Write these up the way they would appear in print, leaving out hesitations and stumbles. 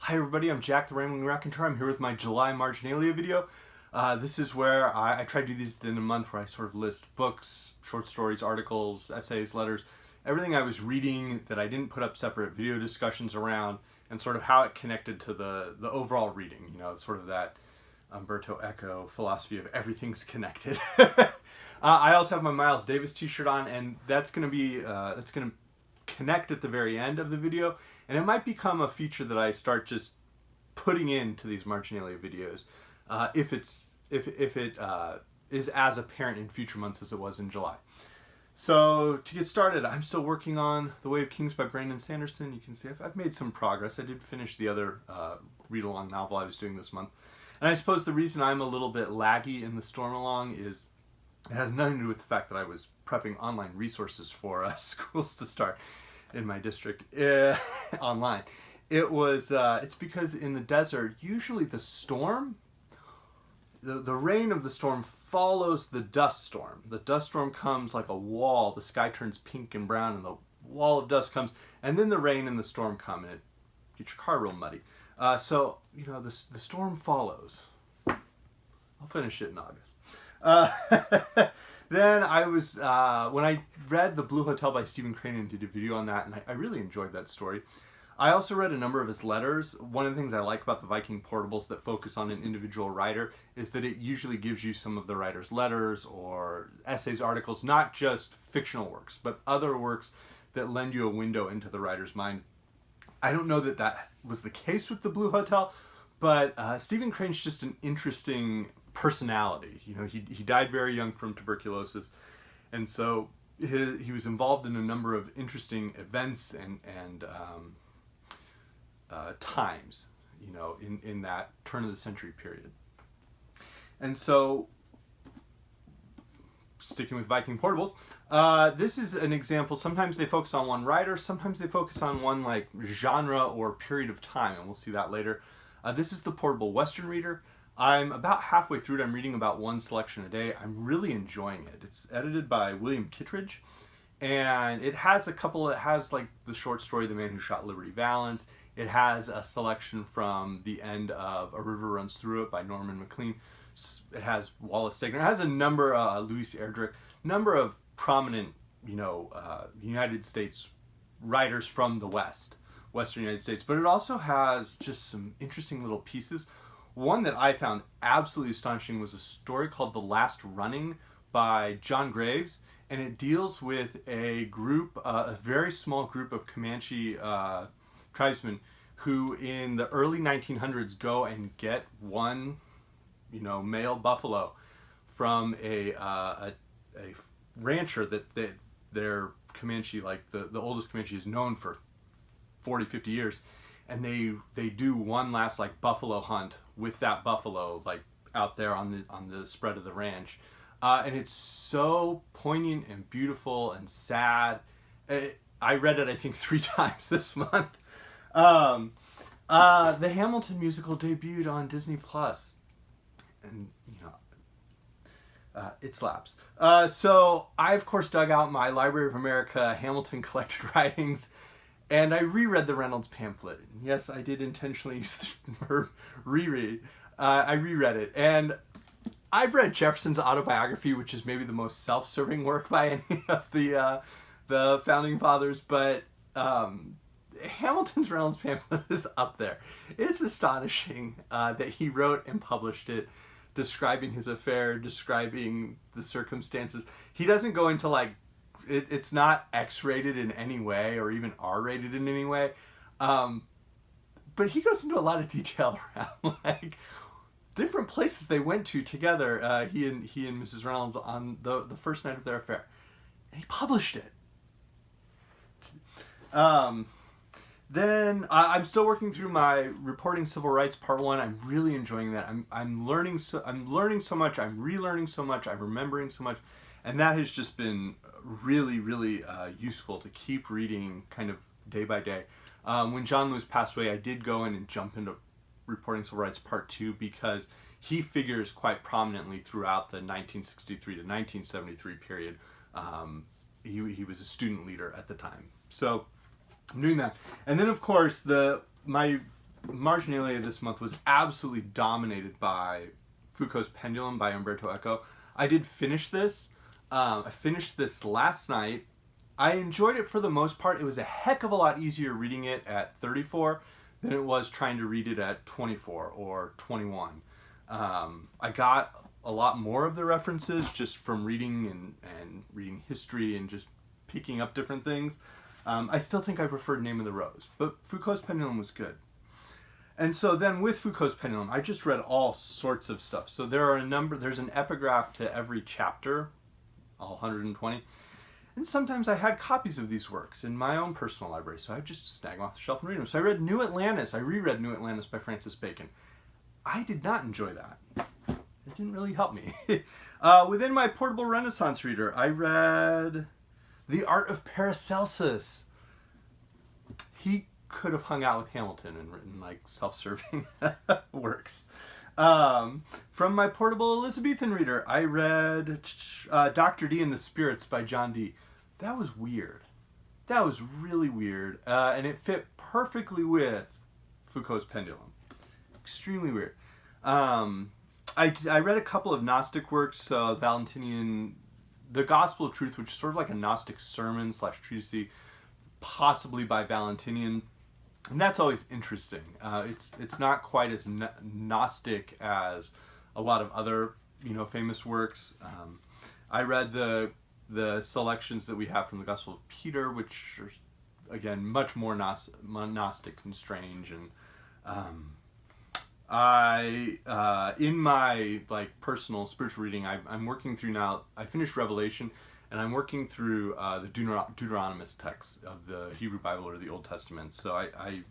Hi everybody, I'm Jack the Rambling Raconteur. I'm here with my July Marginalia video. This is where I try to do these in a month where I sort of list books, short stories, articles, essays, letters, everything I was reading that I didn't put up separate video discussions around, and sort of how it connected to the overall reading. You know, it's sort of that Umberto Eco philosophy of everything's connected. I also have my Miles Davis t-shirt on, and that's going to connect at the very end of the video, and it might become a feature that I start just putting into these Marginalia videos if it is as apparent in future months as it was in July. So to get started, I'm still working on The Way of Kings by Brandon Sanderson. You can see I've made some progress. I did finish the other read-along novel I was doing this month, and I suppose the reason I'm a little bit laggy in the storm along is it has nothing to do with the fact that I was prepping online resources for schools to start in my district online. It's because in the desert, usually the storm, the rain of the storm follows the dust storm. The dust storm comes like a wall. The sky turns pink and brown, and the wall of dust comes, and then the rain and the storm come, and it gets your car real muddy. So, you know, the storm follows. I'll finish it in August. Then I was, when I read The Blue Hotel by Stephen Crane and did a video on that, and I really enjoyed that story. I also read a number of his letters. One of the things I like about the Viking portables that focus on an individual writer is that it usually gives you some of the writer's letters or essays, articles, not just fictional works, but other works that lend you a window into the writer's mind. I don't know that that was the case with The Blue Hotel, but Stephen Crane's just an interesting personality. You know, he died very young from tuberculosis, and so he was involved in a number of interesting events and times, you know, in that turn of the century period. And so, sticking with Viking portables, this is an example. Sometimes they focus on one writer, sometimes they focus on one like genre or period of time, and we'll see that later. This is the portable Western reader. I'm about halfway through it. I'm reading about one selection a day. I'm really enjoying it. It's edited by William Kittredge, and it has like the short story The Man Who Shot Liberty Valance. It has a selection from the end of A River Runs Through It by Norman Maclean. It has Wallace Stegner. It has a number, Louis Erdrich, number of prominent, you know, United States writers from the Western United States. But it also has just some interesting little pieces. One that I found absolutely astonishing was a story called The Last Running by John Graves, and it deals with a group, a very small group of Comanche tribesmen who in the early 1900s go and get one, you know, male buffalo from a rancher that their Comanche, like the oldest Comanche, is known for 40, 50 years. And they do one last like buffalo hunt with that buffalo like out there on the spread of the ranch, and it's so poignant and beautiful and sad. I read it I think 3 times this month. The Hamilton musical debuted on Disney Plus, and you know it slaps. So I of course dug out my Library of America Hamilton collected writings. And I reread the Reynolds pamphlet. Yes, I did intentionally use the verb reread. I reread it. And I've read Jefferson's autobiography, which is maybe the most self-serving work by any of the Founding Fathers. But Hamilton's Reynolds pamphlet is up there. It's astonishing that he wrote and published it, describing his affair, describing the circumstances. He doesn't go into like, it's not X-rated in any way or even R-rated in any way, but he goes into a lot of detail around like different places they went to together. He and Mrs. Reynolds on the first night of their affair, and he published it. Then I'm still working through my Reporting Civil Rights Part 1. I'm really enjoying that. I'm learning so much. I'm relearning so much. I'm remembering so much. And that has just been really, really useful to keep reading kind of day by day. When John Lewis passed away, I did go in and jump into Reporting Civil Rights Part 2 because he figures quite prominently throughout the 1963 to 1973 period. He was a student leader at the time. So I'm doing that. And then, of course, my Marginalia this month was absolutely dominated by Foucault's Pendulum by Umberto Eco. I did finish this. I finished this last night. I enjoyed it for the most part. It was a heck of a lot easier reading it at 34 than it was trying to read it at 24 or 21. I got a lot more of the references just from reading and reading history and just picking up different things. I still think I preferred Name of the Rose, but Foucault's Pendulum was good. And so then with Foucault's Pendulum, I just read all sorts of stuff. So there's an epigraph to every chapter, all 120. And sometimes I had copies of these works in my own personal library, so I just snag them off the shelf and read them. So I read New Atlantis. I reread New Atlantis by Francis Bacon. I did not enjoy that. It didn't really help me. Within my portable Renaissance reader, I read The Art of Paracelsus. He could have hung out with Hamilton and written like self-serving works. From my portable Elizabethan reader, I read Dr. Dee and the Spirits by John Dee. That was weird. That was really weird. And it fit perfectly with Foucault's Pendulum. Extremely weird. I read a couple of Gnostic works, Valentinian, The Gospel of Truth, which is sort of like a Gnostic sermon / treatise, possibly by Valentinian. And that's always interesting. It's not quite as Gnostic as a lot of other, famous works. I read the selections that we have from the Gospel of Peter, which are, again, much more Gnostic and strange. And in my personal spiritual reading, I'm working through now. I finished Revelation, and I'm working through the Deuteronomist texts of the Hebrew Bible or the Old Testament. So I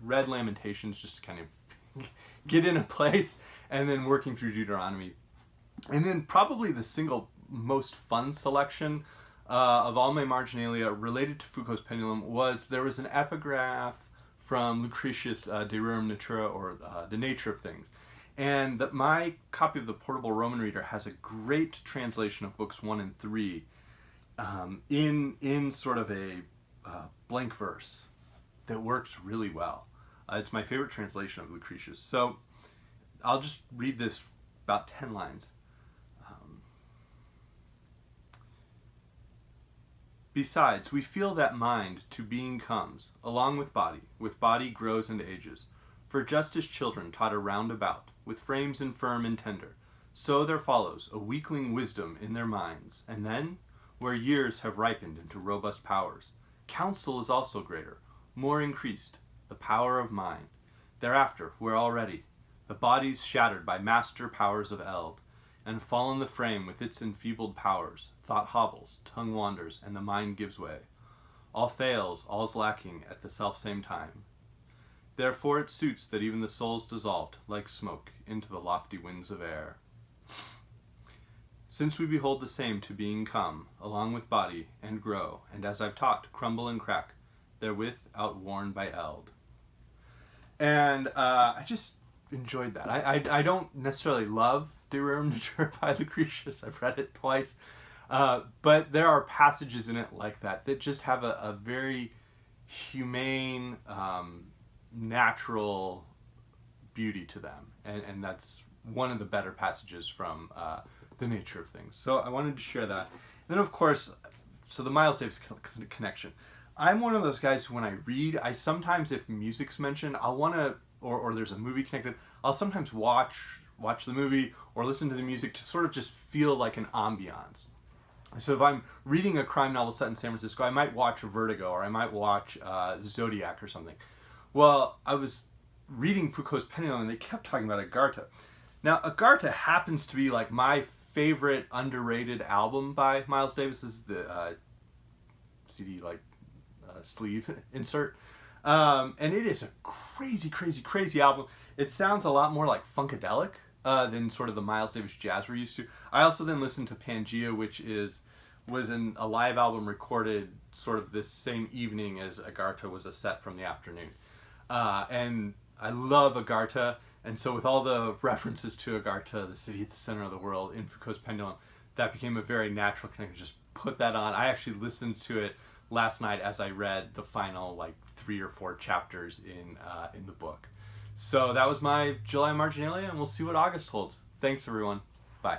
read Lamentations just to kind of get in a place, and then working through Deuteronomy. And then probably the single most fun selection of all my Marginalia related to Foucault's Pendulum was there was an epigraph from Lucretius, De Rerum Natura, or The Nature of Things. And that my copy of the Portable Roman Reader has a great translation of books 1 and 3 in sort of a blank verse that works really well. It's my favorite translation of Lucretius. So I'll just read this about 10 lines. Besides, we feel that mind to being comes, along with body grows and ages. For just as children totter round about, with frames infirm and tender, so there follows a weakling wisdom in their minds, and then, where years have ripened into robust powers, counsel is also greater, more increased, the power of mind. Thereafter, where already, the body's shattered by master powers of eld, and fallen the frame with its enfeebled powers, thought hobbles, tongue wanders, and the mind gives way. All fails, all's lacking at the self-same time. Therefore it suits that even the soul's dissolved, like smoke, into the lofty winds of air. Since we behold the same to being come, along with body, and grow, and as I've taught, crumble and crack, therewith outworn by eld. And I just enjoyed that. I don't necessarily love De Rerum Natura by Lucretius. I've read it twice. But there are passages in it like that just have a very humane, natural beauty to them. And that's one of the better passages from The Nature of Things. So I wanted to share that. And then, of course, so the Miles Davis connection. I'm one of those guys who, when I read, I sometimes, if music's mentioned, I'll want to, or there's a movie connected, I'll sometimes watch the movie or listen to the music to sort of just feel like an ambiance. So if I'm reading a crime novel set in San Francisco, I might watch Vertigo, or I might watch Zodiac or something. Well, I was reading Foucault's Pendulum, and they kept talking about Agharta. Now, Agharta happens to be like my favorite underrated album by Miles Davis. This is the CD sleeve insert. And it is a crazy, crazy, crazy album. It sounds a lot more like Funkadelic than sort of the Miles Davis jazz we're used to. I also then listened to Pangea, which was a live album recorded sort of this same evening as Agharta was a set from the afternoon. And I love Agharta, and so with all the references to Agharta, the city at the center of the world, in Foucault's Pendulum, that became a very natural connection. Just put that on. I actually listened to it last night as I read the final 3 or 4 chapters in the book. So that was my July Marginalia, and we'll see what August holds. Thanks, everyone.